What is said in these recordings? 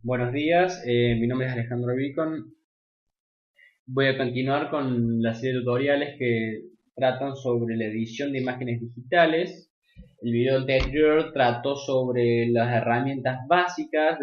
Buenos días, mi nombre es Alejandro Vicon. Voy a continuar con la serie de tutoriales que tratan sobre la edición de imágenes digitales. El video anterior trató sobre las herramientas básicas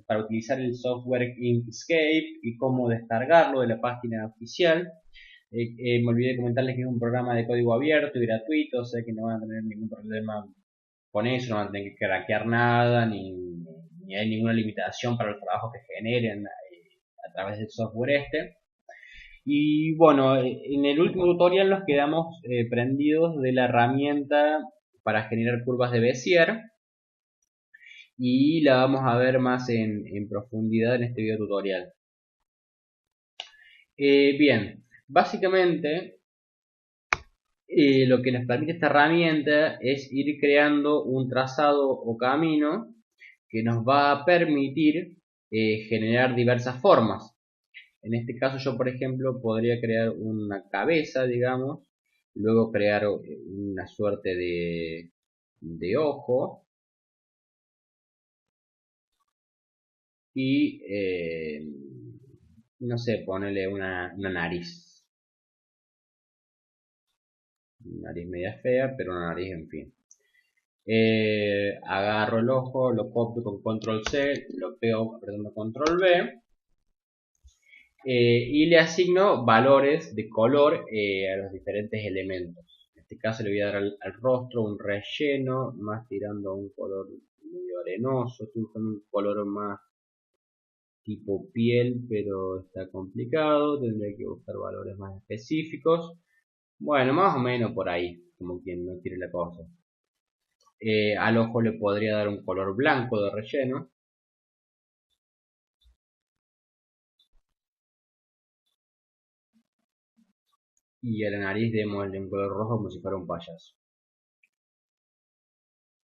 para utilizar el software Inkscape y cómo descargarlo de la página oficial. Me olvidé de comentarles que es un programa de código abierto y gratuito, o sea que no van a tener ningún problema con eso, no van a tener que craquear nada, ni hay ninguna limitación para los trabajos que generen a través del software este. Y bueno, en el último tutorial nos quedamos prendidos de la herramienta para generar curvas de Bézier y la vamos a ver más en profundidad en este video tutorial. Bien, básicamente lo que nos permite esta herramienta es ir creando un trazado o camino que nos va a permitir generar diversas formas. En este caso yo, por ejemplo, podría crear una cabeza, digamos, luego crear una suerte de ojo y, no sé, ponerle una nariz. Una nariz media fea, pero una nariz, en fin. Agarro el ojo, lo copio con control C, lo pego apretando control V. Y le asigno valores de color a los diferentes elementos. En este caso le voy a dar al rostro un relleno, más tirando a un color medio arenoso. Estoy buscando un color más tipo piel, pero está complicado. Tendré que buscar valores más específicos. Bueno, más o menos por ahí, como quien no quiere la cosa. Al ojo le podría dar un color blanco de relleno. Y a la nariz démosle un color rojo como si fuera un payaso.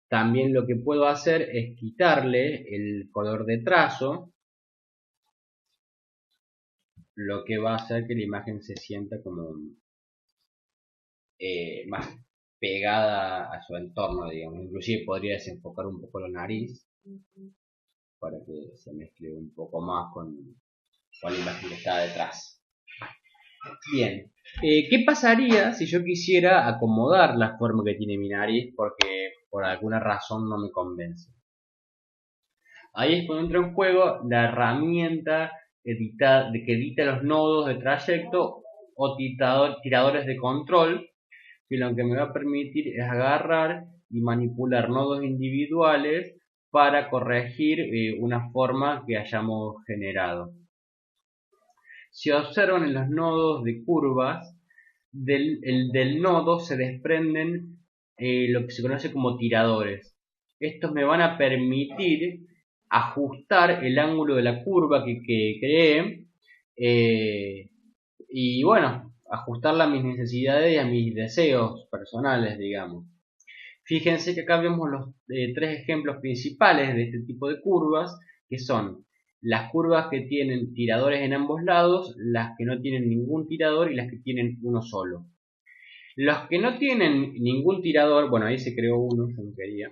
También lo que puedo hacer es quitarle el color de trazo, lo que va a hacer que la imagen se sienta como más pegada a su entorno, digamos. Inclusive podría desenfocar un poco la nariz para que se mezcle un poco más con la imagen que está detrás. Bien, ¿qué pasaría si yo quisiera acomodar la forma que tiene mi nariz porque por alguna razón no me convence? Ahí es cuando entra en juego la herramienta que edita los nodos de trayecto o tiradores de control, que lo que me va a permitir es agarrar y manipular nodos individuales para corregir una forma que hayamos generado. Si observan en los nodos de curvas, del nodo se desprenden lo que se conoce como tiradores. Estos me van a permitir ajustar el ángulo de la curva que creé y bueno, ajustarla a mis necesidades y a mis deseos personales, digamos. Fíjense que acá vemos los tres ejemplos principales de este tipo de curvas, que son las curvas que tienen tiradores en ambos lados, las que no tienen ningún tirador y las que tienen uno solo. Los que no tienen ningún tirador, bueno, ahí se creó uno, yo no quería.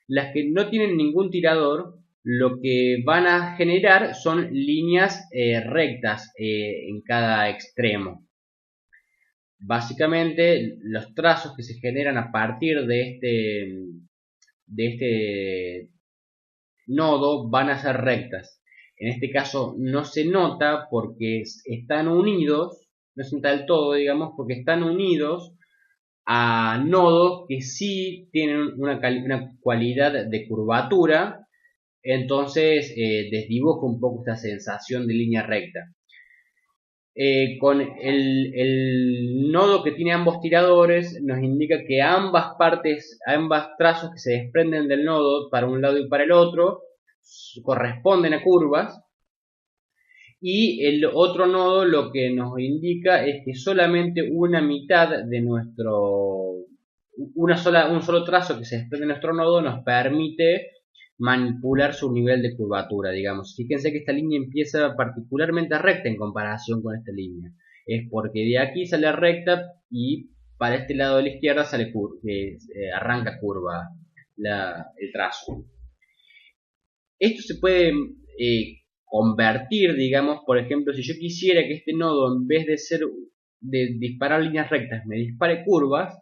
Las que no tienen ningún tirador, lo que van a generar son líneas rectas en cada extremo. Básicamente, los trazos que se generan a partir de este nodo van a ser rectas. En este caso no se nota porque están unidos, no se nota del todo, digamos, porque están unidos a nodos que sí tienen una cualidad de curvatura, entonces desdibujo un poco esta sensación de línea recta. Con el nodo que tiene ambos tiradores nos indica que ambas trazos que se desprenden del nodo para un lado y para el otro corresponden a curvas, y el otro nodo lo que nos indica es que solamente una mitad de un solo trazo que se desprende de nuestro nodo nos permite manipular su nivel de curvatura, digamos. Fíjense que esta línea empieza particularmente recta en comparación con esta línea. Es porque de aquí sale recta y para este lado de la izquierda arranca curva el trazo. Esto se puede convertir, digamos, por ejemplo, si yo quisiera que este nodo, en vez de disparar líneas rectas, me dispare curvas,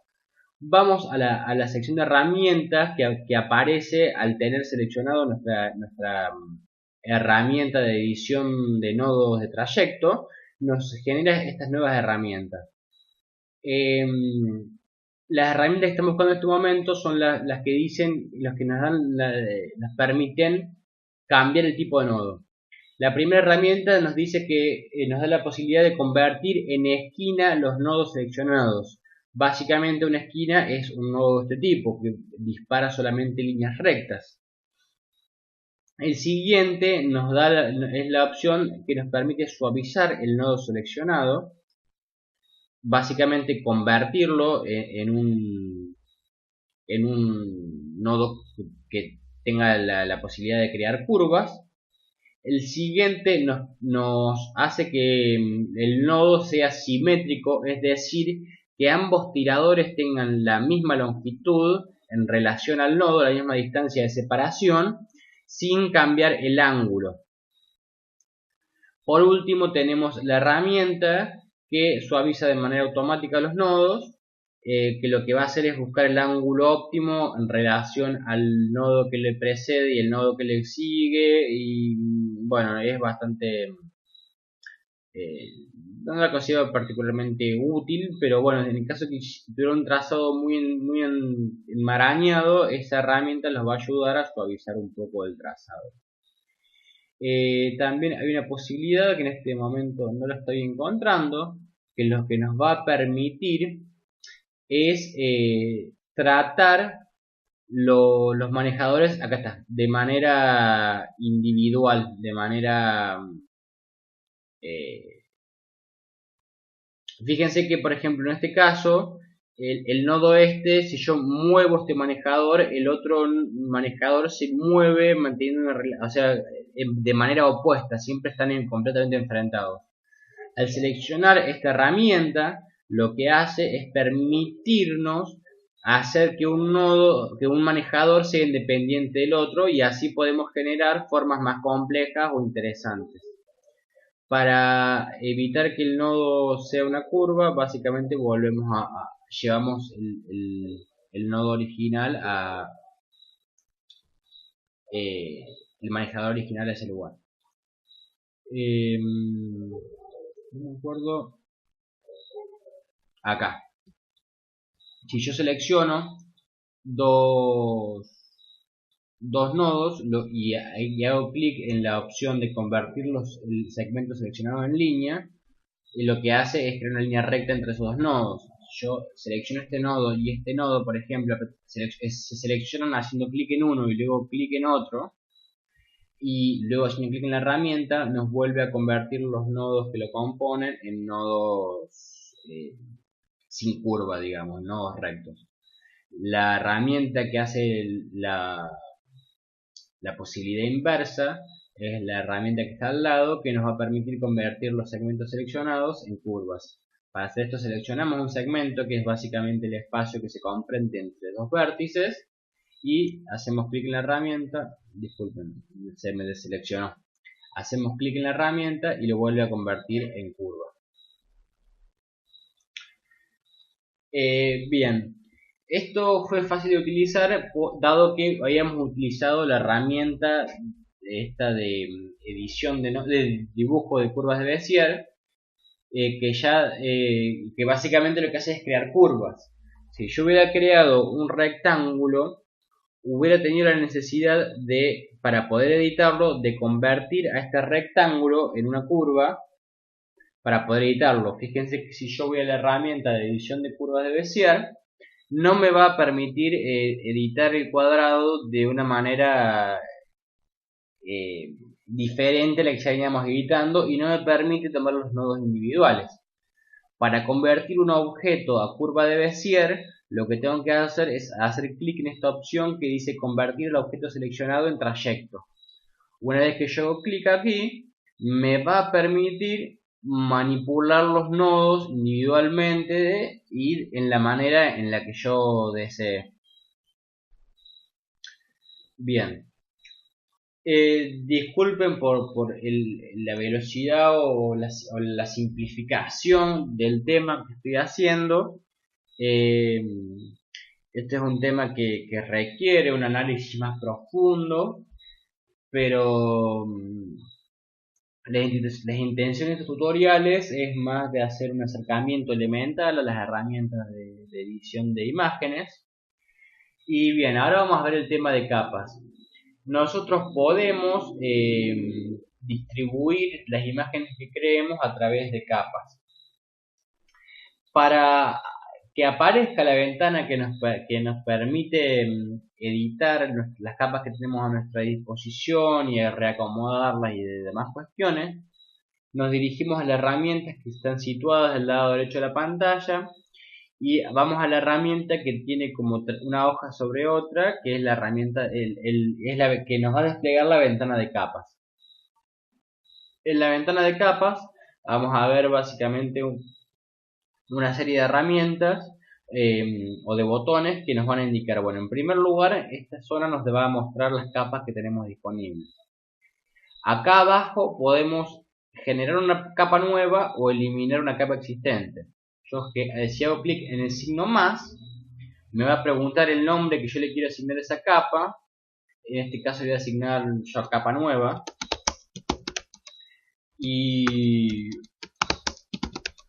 vamos a la sección de herramientas que aparece al tener seleccionado nuestra herramienta de edición de nodos de trayecto. Nos genera estas nuevas herramientas. Las herramientas que estamos buscando en este momento son las que dicen, las que nos permiten cambiar el tipo de nodo. La primera herramienta nos dice que nos da la posibilidad de convertir en esquina los nodos seleccionados. Básicamente una esquina es un nodo de este tipo, que dispara solamente líneas rectas. El siguiente es la opción que nos permite suavizar el nodo seleccionado. Básicamente convertirlo en un nodo que tenga la posibilidad de crear curvas. El siguiente nos hace que el nodo sea simétrico, es decir, que ambos tiradores tengan la misma longitud en relación al nodo, la misma distancia de separación, sin cambiar el ángulo. Por último tenemos la herramienta que suaviza de manera automática los nodos, que lo que va a hacer es buscar el ángulo óptimo en relación al nodo que le precede y el nodo que le sigue, y bueno, es bastante, no la considero particularmente útil, pero bueno, en el caso que tuviera un trazado muy enmarañado, esa herramienta los va a ayudar a suavizar un poco el trazado. También hay una posibilidad que en este momento no la estoy encontrando, que lo que nos va a permitir es tratar los manejadores, acá está, de manera individual, de manera... fíjense que por ejemplo en este caso el nodo si yo muevo este manejador, el otro manejador se mueve manteniendo una relación, o sea, de manera opuesta, siempre están completamente enfrentados. Al seleccionar esta herramienta, lo que hace es permitirnos hacer que un manejador sea independiente del otro, y así podemos generar formas más complejas o interesantes. Para evitar que el nodo sea una curva, básicamente llevamos el nodo original el manejador original a ese lugar. No me acuerdo. Acá. Si yo selecciono dos nodos y hago clic en la opción de convertir el segmento seleccionado en línea, y lo que hace es crear una línea recta entre esos dos nodos. Yo selecciono este nodo y este nodo, por ejemplo, se seleccionan haciendo clic en uno y luego clic en otro, y luego haciendo clic en la herramienta nos vuelve a convertir los nodos que lo componen en nodos sin curva, digamos, nodos rectos. La herramienta que hace la posibilidad inversa es la herramienta que está al lado, que nos va a permitir convertir los segmentos seleccionados en curvas. Para hacer esto seleccionamos un segmento, que es básicamente el espacio que se comprende entre dos vértices, y hacemos clic en la herramienta. Disculpen, se me deseleccionó. Hacemos clic en la herramienta y lo vuelve a convertir en curva. Bien, esto fue fácil de utilizar dado que habíamos utilizado la herramienta esta de edición de dibujo de curvas de Bézier, que básicamente lo que hace es crear curvas. Si yo hubiera creado un rectángulo, hubiera tenido la necesidad para poder editarlo, de convertir a este rectángulo en una curva para poder editarlo. Fíjense que si yo voy a la herramienta de edición de curvas de Bézier, no me va a permitir editar el cuadrado de una manera diferente a la que ya veníamos editando, y no me permite tomar los nodos individuales. Para convertir un objeto a curva de Bézier, lo que tengo que hacer es hacer clic en esta opción que dice convertir el objeto seleccionado en trayecto. Una vez que yo hago clic aquí, me va a permitir manipular los nodos individualmente, ir en la manera en la que yo desee. Bien. Disculpen por la velocidad o la simplificación del tema que estoy haciendo. Eh, este es un tema que requiere un análisis más profundo, pero las intenciones de estos tutoriales es más de hacer un acercamiento elemental a las herramientas de edición de imágenes. Y bien, ahora vamos a ver el tema de capas. Nosotros podemos distribuir las imágenes que creemos a través de capas. Para que aparezca la ventana que nos permite editar las capas que tenemos a nuestra disposición y reacomodarlas y de demás cuestiones, nos dirigimos a las herramientas que están situadas del lado derecho de la pantalla y vamos a la herramienta que tiene como una hoja sobre otra, que es la herramienta es la que nos va a desplegar la ventana de capas. En la ventana de capas vamos a ver básicamente una serie de herramientas o de botones que nos van a indicar, bueno, en primer lugar, esta zona nos va a mostrar las capas que tenemos disponibles. Acá abajo podemos generar una capa nueva o eliminar una capa existente. Yo si hago clic en el signo más, me va a preguntar el nombre que yo le quiero asignar a esa capa. En este caso voy a asignar yo capa nueva. Y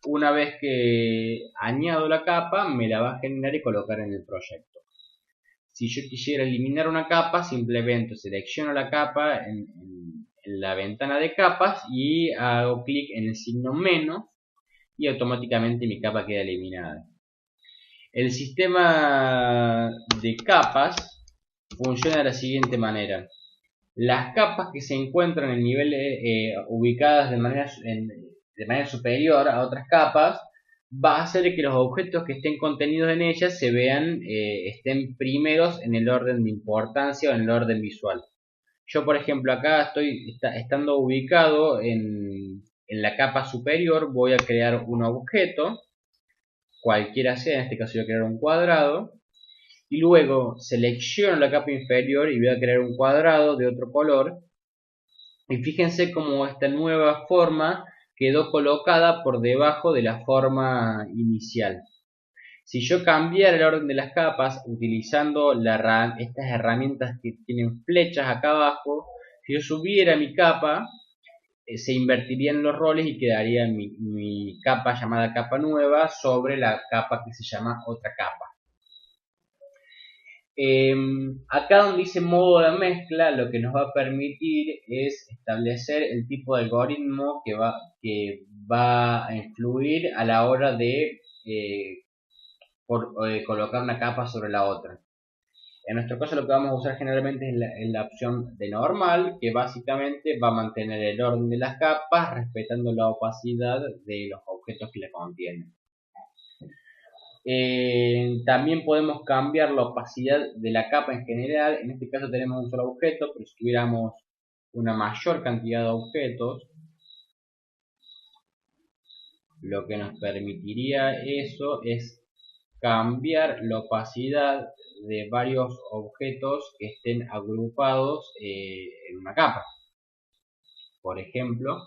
una vez que añado la capa, me la va a generar y colocar en el proyecto. Si yo quisiera eliminar una capa, simplemente selecciono la capa en la ventana de capas y hago clic en el signo menos y automáticamente mi capa queda eliminada. El sistema de capas funciona de la siguiente manera. Las capas que se encuentran en niveles ubicadas de manera superior a otras capas va a hacer que los objetos que estén contenidos en ellas se vean, estén primeros en el orden de importancia o en el orden visual. Yo, por ejemplo, acá estando ubicado en la capa superior, voy a crear un objeto, cualquiera sea, en este caso voy a crear un cuadrado, y luego selecciono la capa inferior y voy a crear un cuadrado de otro color, y fíjense cómo esta nueva forma quedó colocada por debajo de la forma inicial. Si yo cambiara el orden de las capas utilizando estas herramientas que tienen flechas acá abajo, si yo subiera mi capa, se invertirían los roles y quedaría mi capa llamada capa nueva sobre la capa que se llama otra capa. Acá donde dice modo de mezcla, lo que nos va a permitir es establecer el tipo de algoritmo que va a influir a la hora de colocar una capa sobre la otra. En nuestro caso lo que vamos a usar generalmente es la opción de normal, que básicamente va a mantener el orden de las capas respetando la opacidad de los objetos que la contienen. También podemos cambiar la opacidad de la capa en general. En este caso tenemos un solo objeto, pero si tuviéramos una mayor cantidad de objetos, lo que nos permitiría eso es cambiar la opacidad de varios objetos que estén agrupados en una capa. Por ejemplo,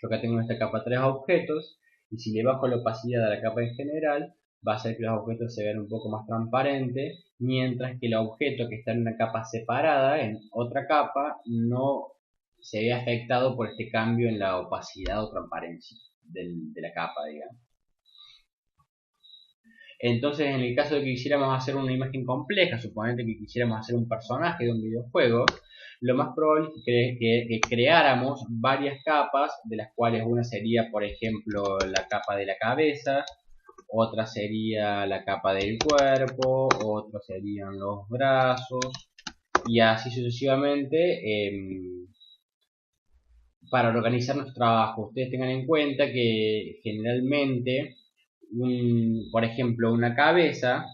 yo acá tengo en esta capa 3 objetos y si le bajo la opacidad a la capa en general, va a hacer que los objetos se vean un poco más transparentes, mientras que el objeto que está en una capa separada, en otra capa, no se ve afectado por este cambio en la opacidad o transparencia de la capa, digamos. Entonces, en el caso de que quisiéramos hacer una imagen compleja, suponete que quisiéramos hacer un personaje de un videojuego, lo más probable es que creáramos varias capas, de las cuales una sería, por ejemplo, la capa de la cabeza, otra sería la capa del cuerpo, otra serían los brazos, y así sucesivamente, para organizar nuestro trabajo. Ustedes tengan en cuenta que generalmente por ejemplo, una cabeza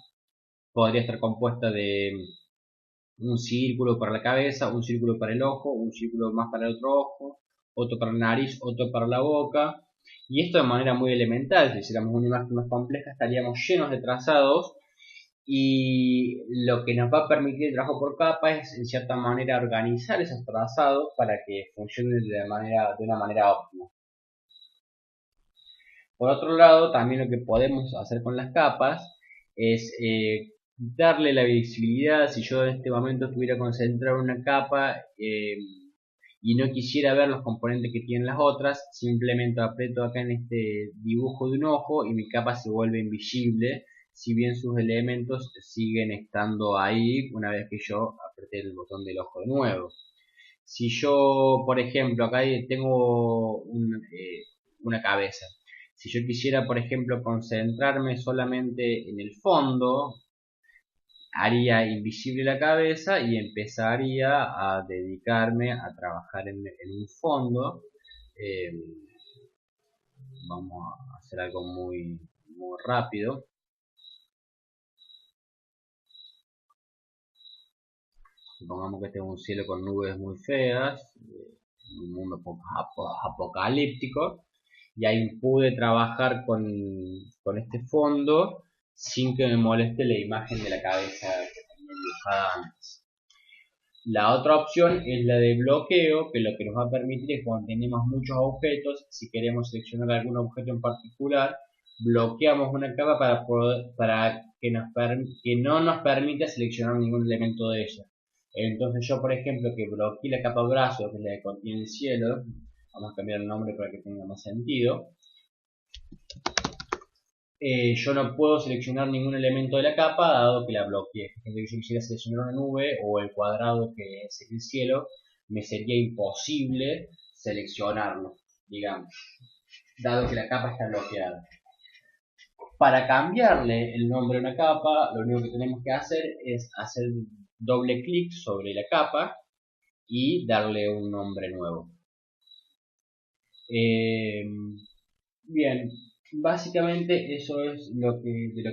podría estar compuesta de un círculo para la cabeza, un círculo para el ojo, un círculo más para el otro ojo, otro para la nariz, otro para la boca. Y esto de manera muy elemental. Si hiciéramos una imagen más compleja estaríamos llenos de trazados y lo que nos va a permitir el trabajo por capa es en cierta manera organizar esos trazados para que funcionen de una manera óptima. Por otro lado, también lo que podemos hacer con las capas es darle la visibilidad. Si yo en este momento estuviera concentrado en una capa y no quisiera ver los componentes que tienen las otras, simplemente aprieto acá en este dibujo de un ojo y mi capa se vuelve invisible, si bien sus elementos siguen estando ahí una vez que yo apreté el botón del ojo de nuevo. Si yo, por ejemplo, acá tengo una cabeza. Si yo quisiera, por ejemplo, concentrarme solamente en el fondo, haría invisible la cabeza y empezaría a dedicarme a trabajar en un fondo. Eh, Vamos a hacer algo muy rápido. Supongamos que este es un cielo con nubes muy feas, un mundo apocalíptico, y ahí pude trabajar con este fondo sin que me moleste la imagen de la cabeza que tenía dibujada antes. La otra opción es la de bloqueo, que lo que nos va a permitir es cuando tenemos muchos objetos, si queremos seleccionar algún objeto en particular, bloqueamos una capa para que no nos permita seleccionar ningún elemento de ella. Entonces yo, por ejemplo, que bloqueé la capa brazo, que es la que contiene el cielo, vamos a cambiar el nombre para que tenga más sentido. Yo no puedo seleccionar ningún elemento de la capa dado que la bloqueé. Si yo quisiera seleccionar una nube o el cuadrado que es el cielo, me sería imposible seleccionarlo, digamos, dado que la capa está bloqueada. Para cambiarle el nombre a una capa, lo único que tenemos que hacer es hacer doble clic sobre la capa y darle un nombre nuevo. Bien, básicamente eso es de lo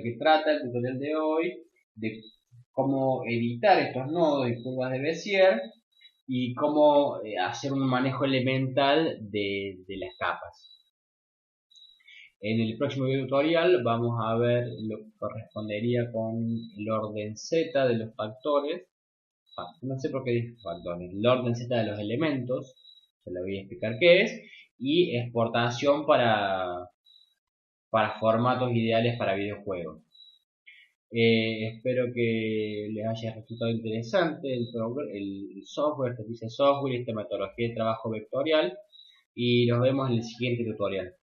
que trata el tutorial de hoy, de cómo editar estos nodos y curvas de Bézier y cómo hacer un manejo elemental de las capas. En el próximo video tutorial vamos a ver lo que correspondería con el orden Z de los factores. No sé por qué dije factores. El orden Z de los elementos, se lo voy a explicar qué es, y exportación para formatos ideales para videojuegos. Espero que les haya resultado interesante el software, este software, esta metodología de trabajo vectorial, y nos vemos en el siguiente tutorial.